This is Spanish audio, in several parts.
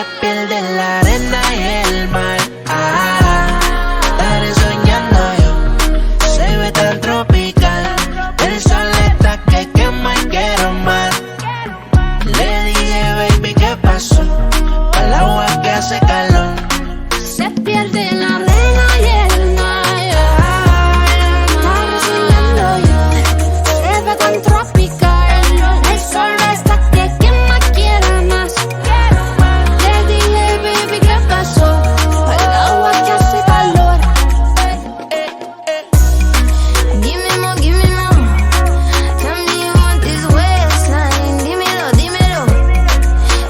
se pierde en la arena y el mar. Estaré soñando yo, se ve tan tropical. El sol está que quema y quiero más. Le dije, baby, ¿qué pasó? Al agua que hace calor. Se pierde en la arena y el mar. Estaré soñando yo, se ve tan tropical. El sol está que quema y quiero más. Le dije, baby, ¿qué pasó? Al agua que hace calor. Give me more, give me more. Tell me you want this waistline. Dímelo, dímelo.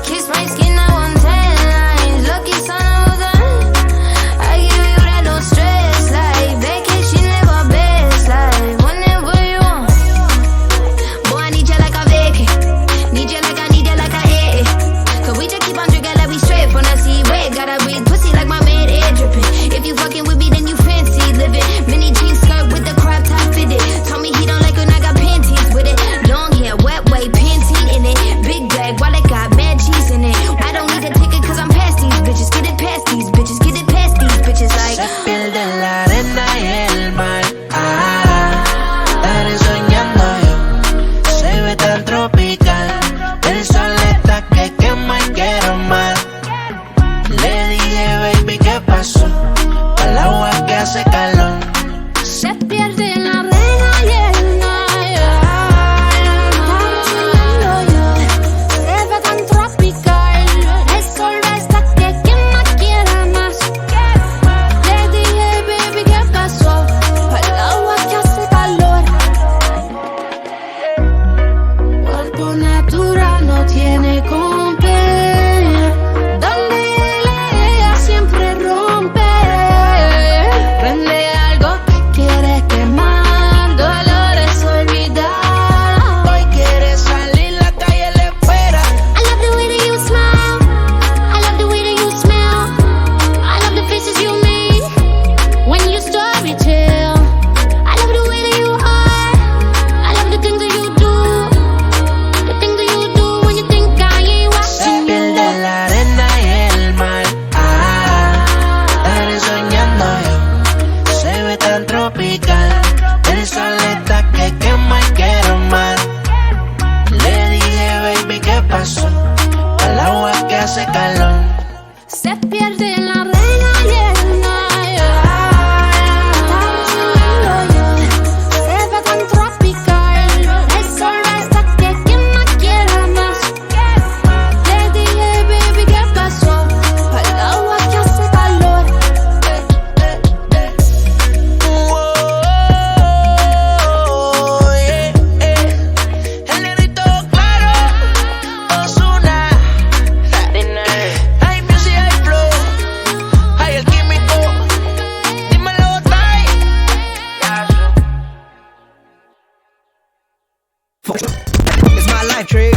Kiss my skin, I want 10 lines. Lucky son of a gun. I give you that no stress life. Vacation never best life. Whenever you want. Boy, I need you like a vacay. Need you like a eh. Cause we just keep on drinking like we straight from the sea. Wait, got a big pussy like my maid air dripping. If you fucking with me, then you fancy living. Mini jeans skirt with the crop top fitted. Told me he don't like when I got panties with it. Long hair, wet way, Pantene in it. Big bag, wallet got mad cheese in it. I don't need a ticket cause I'm past these bitches. Get it past these bitches, get it past these bitches like. Se pierde en la arena y el mar. Estaré soñando yo, se ve tan tropical. El sol está que quema y quiero más. Le dije, baby, ¿qué pasó? Al agua que hace calor. Se pierde en la arena y el mar. Estaré soñando yo, se ve tan tropical. El sol está que quema, quiere más. Le dije, baby, ¿qué pasó? Al agua que hace calor. Cuerpo natural no tiene compe. Donde ella siempre rompe. Prende algo que quiere quemar. Dolores olvidar. Hoy quiere salir, la calle le espera. I love the way that you smile. I love the way that you smell. I love the faces you make when you story tell. I love the way that you are. I love the things that you do. The things that you do when you think I ain't Se watching pierde en you. la arena y el mar. Estaré soñando yo, se ve tan tropical. El sol está que quema y quiero más. Le dije, baby, ¿qué pasó? Al agua que hace calor. Se pierde en la arena y el mar. Estaré soñando yo, se ve tan tropical. El sol está que quema, quiere más. Le dije, baby, ¿qué pasó? Al agua que hace calor. El negrito claro, Ozuna. Hay music, hay flow, hay el químico. Dímelo, Tai. It's my life trick.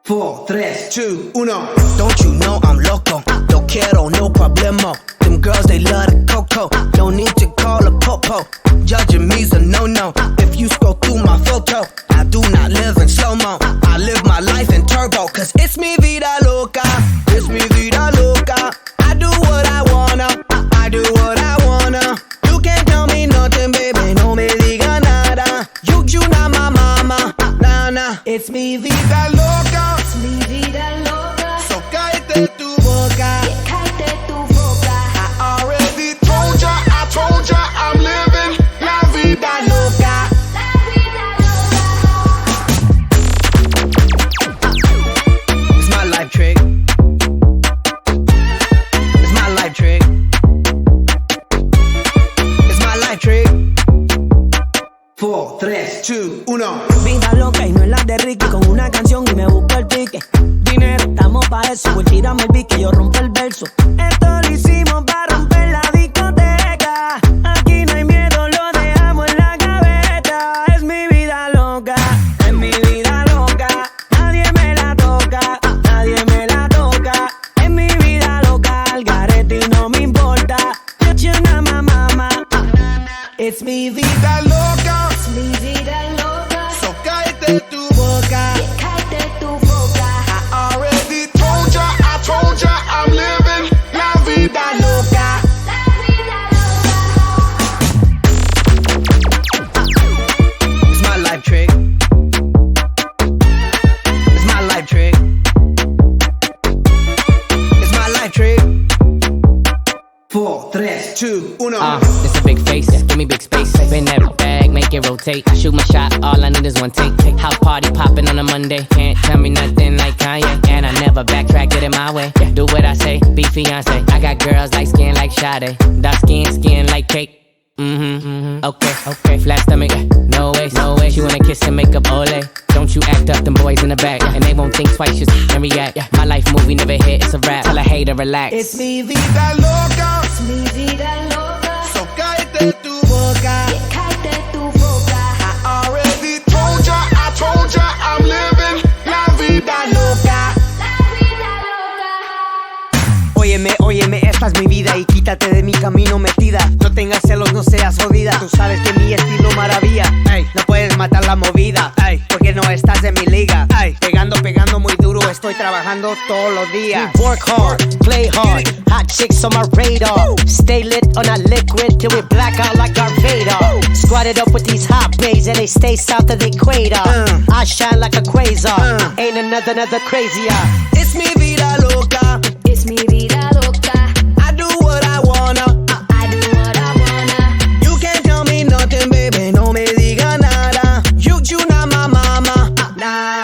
4, 3, 2, 1. Don't you know I'm loco? No quiero, no problemo. Them girls, they love the cocoa. No need to call a popo. Judging me's a no-no. If you scroll through my photo, I do not live in slow-mo. I live my life in turbo. Cause it's mi vida loca. It's mi vida loca. I do what I wanna. I do what I wanna. You can't tell me nothing, baby. No me diga nada. You not my mama. Nah, nah. It's mi vida loca. Es mi vida loca. So cállate tu boca. Cállate tu boca. I already told ya, I'm living la vida loca. La vida loca. It's my life trick. It's my life trick. It's my life trick. 4, 3, 2, 1. Vida loca y no es la de Ricky. Con una canción y me busco el pique. Dinero, estamos pa' eso. Voy, tírame el beat que yo rompo el verso. Esto lo hicimos pa' romper la discoteca. Aquí no hay miedo, lo dejamos en la gaveta. Es mi vida loca, es mi vida loca. Nadie me la toca, nadie me la toca. Es mi vida loca, al garete y no me importa. You not my mama. It's mi vida loca. Es mi vida loca. So cállate tu boca. Cállate tu boca. I already told ya, 1. It's a big face, give me big space. Spin that bag, make it rotate. I shoot my shot, all I need is one take. House party popping on a Monday. Can't tell me nothing like Kanye. And I never backtrack, get in my way. Do what I say, be fiance. I got girls like skin like Sade. Dark skin like cake. Okay. Flat stomach, no way. She wanna kiss and make up ole. Don't you act up, them boys in the back. And they won't think twice, just and react. My life movie never hit, it's a rap. Tell a hater, relax. It's mi vida loca. Es mi vida loca. So cállate tu boca. Cállate tu boca. I already told ya, I'm living la vida loca. La vida loca. Óyeme, esta es mi vida y quítate de mi camino metida. No tengas celos, no seas jodida. Tú sabes que mi estilo maravilla. Ey, no puedes matar la movida. Ey, porque no estás en mi liga. Ey, pegando muy duro, estoy trabajando todos los días. Work hard, play hard, hot chicks on my radar. Stay lit on a liquid till we black out like our Vader. Squatted up with these hot bays and they stay south of the equator. I shine like a quasar, ain't another crazier. It's mi vida loca. Es mi vida loca. I do what I wanna. I do what I wanna. You can't tell me nothing, baby, no me diga nada. You not my mama. Nah.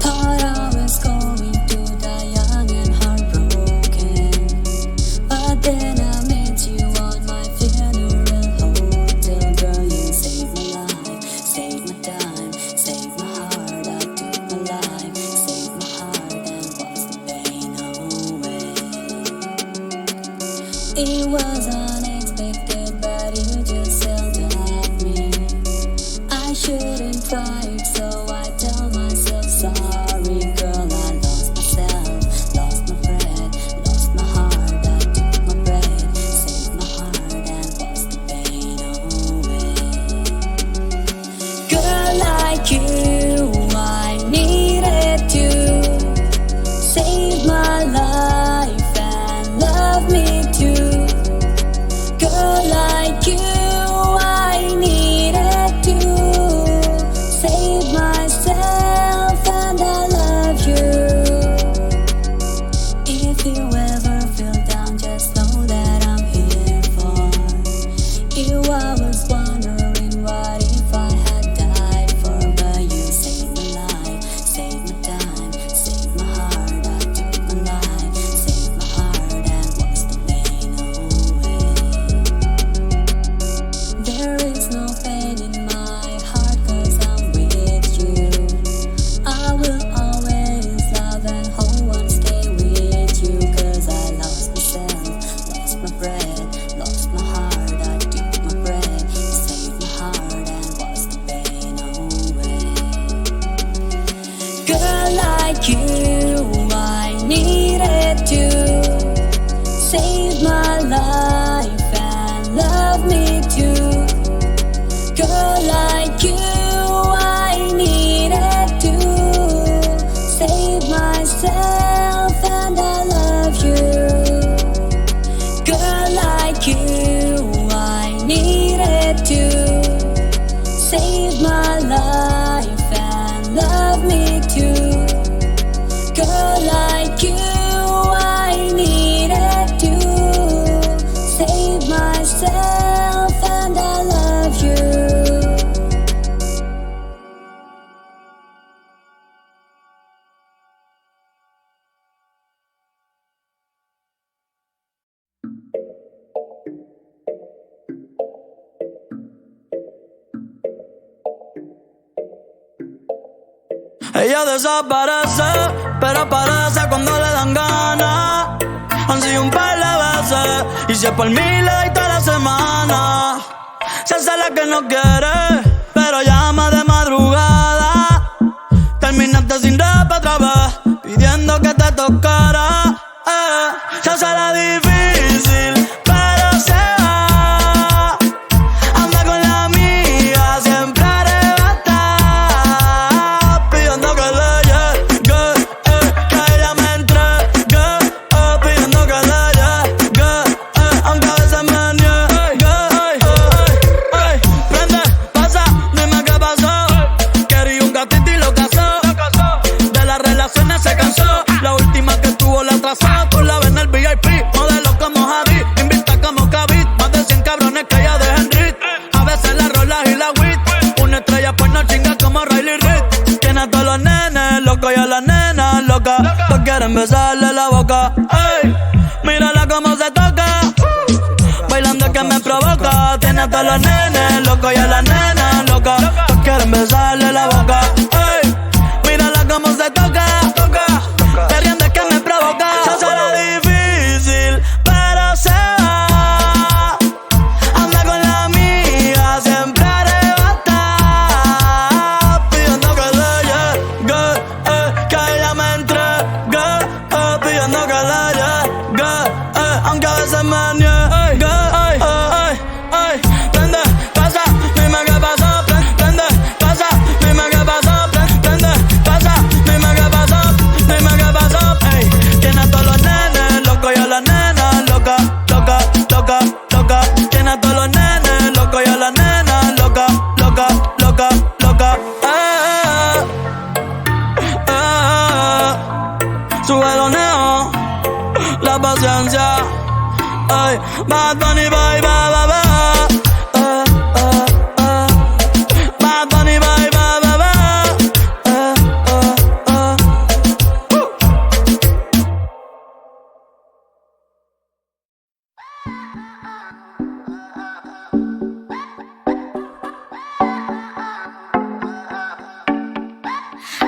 Thought I was going to die young and heartbroken, but then I met you on my funeral hotel. Girl, you saved my life, saved my time, saved my heart. I took my life, saved my heart and washed the pain away. It was unexpected, but you just yelled at me. I shouldn't try it, so I tell myself sorry. Girl, I lost myself, lost my breath, lost my heart. I took my breath, saved my heart and washed the pain away. Girl like you, I needed to save my life and love me too. Girl like you, I needed to save myself and I love you. If you ever feel down, just know that I'm here for you. I was wondering what if I had died for, but you saved my life, saved my time, saved my heart. I took my life, saved my heart and washed the pain away. There is no pain in my heart 'cause I'm with you. I will always love and hold and stay with you 'cause I lost myself, lost my breath, lost my heart. I took my breath, saved my heart and washed the pain away. Girl like you, I needed to save my life and love me too. Girl like you, I needed to save myself and I love you. Girl like you, I needed to save my life and love me too. Girl like you, I needed to save myself and I love you. Ella desaparece, pero aparece cuando le dan ganas. Han sido un par de veces, y si es por mí le doy toda la semana. Se hace la que no quiere, pero llama de madrugada. Terminaste sin rap otra vez, pidiendo que te tocara. Se hace la difícil, pero se va. Anda con la amiga. Una estrella pues no chinga como Riley Reid. Tiene a todos los nenes locos y a las nenas locas. Todos quieren besarle la boca. Ey, mírala cómo se toca. Bailando es que me provoca. Tiene a todos los nenes locos y a las nenas locas. Todos quieren besarle la boca. Ey, mírala cómo se toca. Perreando es que me provoca. Se será difícil, pero se va. Anda con la amiga, siempre arrebata. Pidiendo que le llegue, que ella me entregue. Pidiendo que le llegue, aunque a veces me niegue. Prende, pasa, dime qué pasó. Prende, pasa, dime qué pasó. Prende, pasa, dime qué pasó. Dime qué pasó. Ey, tiene a todos los nenes locos y a las nenas locas. Loca, loca, loca. Tiene a todos los nenes locos y a las nenas locas. Loca, loca, loca. Sube los neos, la paciencia. Ay, Bad Bunny, bye, bye, bye, bye. Bad Bunny, bye, bye, bye, bye.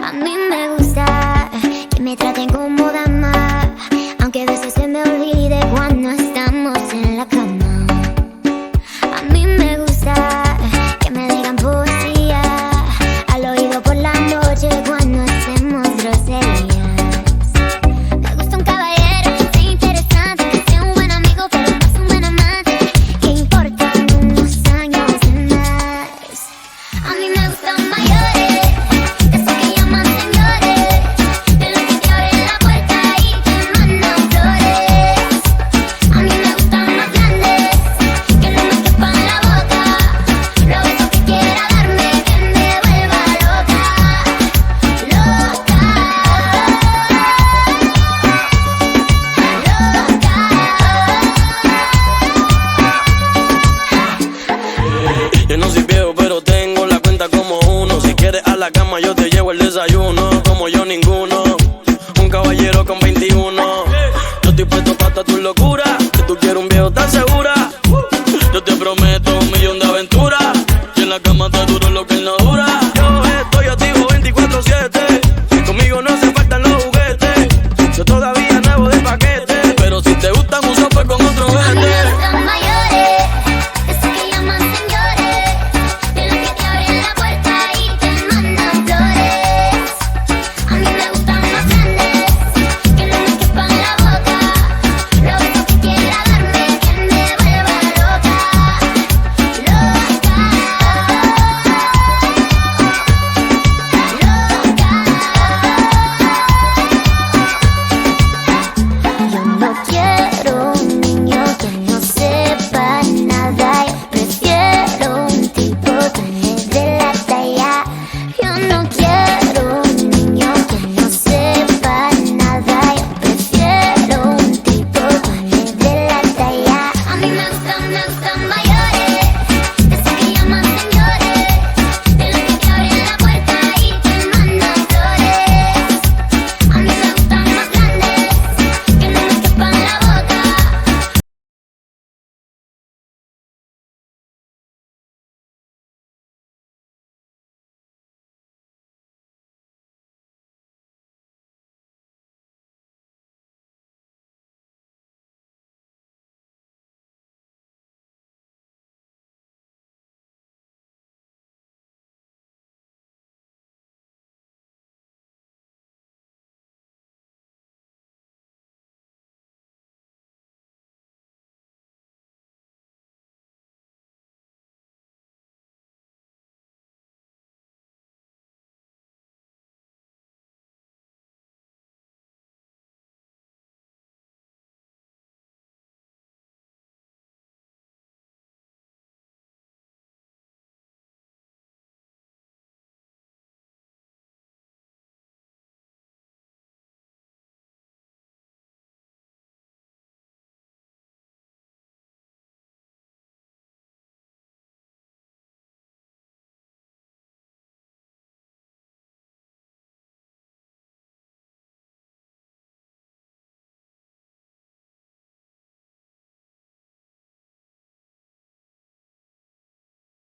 A mí me gusta que me traten como dama, aunque a veces se me olvide cuando estamos en la cama. A mí me gusta que me digan poesía al oído por la noche cuando hacemos groserías. Me gusta un caballero que sea interesante, que sea un buen amigo pero más un buen amante, que importan unos años de más. A mí me gustan mayores, de esos que llaman señores, de los que te abren la puerta y te mandan flores. A mí me gustan más grandes, que no me quepan en la boca, los besos que quiera darme, que me vuelva loca, loca, loca. Yo no soy viejo, pero tengo la cuenta como uno. Si quieres a la cama, yo te llevo el desayuno. Como yo, ninguno. Un caballero con 21. Yo estoy puesto para toda tu locura. Que tú quieres un viejo tan segura. Yo te prometo 1.000.000 de aventuras. Y en la cama te duro lo que él no dura.